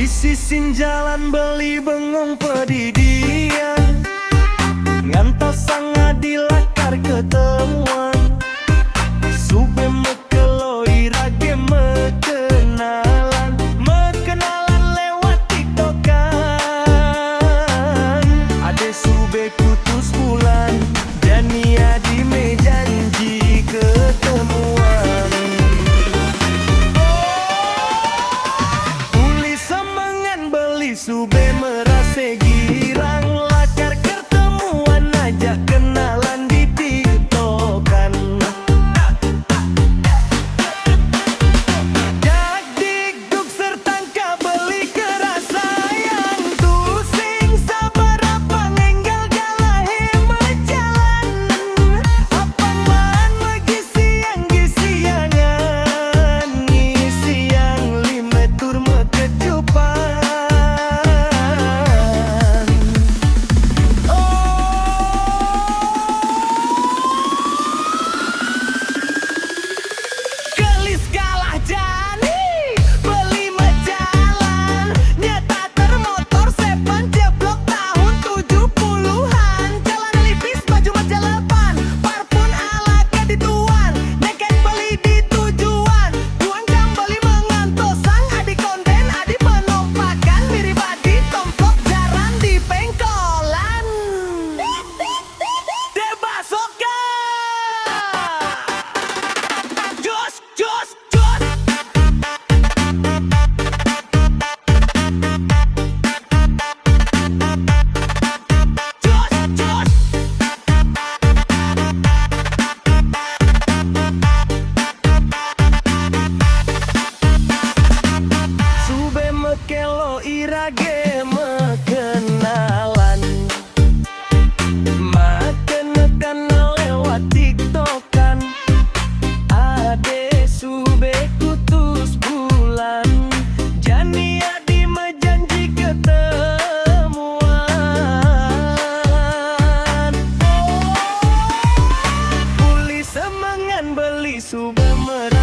Sisin jalan beli bengong pedidian, ngantos sangat dilakar ketemuan. Sube mekelo irage mekenalan lewat tiktokan. Ade sube putus bulan, dan ia di janji ketemuan. Sube merasa girang, lakar ketemuan aja kenalan di tiktokan. Jak dikduk sertangka beli kerasa yang tusing sabar apa ngenggal galahe berjalan. Apang man megi siang-siangan, ngisi yang limetur mekecupan. Kelo irage mekenalan, makenekan lewat tiktokan. Ade sube kutus bulan, jani adi mejanji ketemuan. Uli semengan beli sube merah.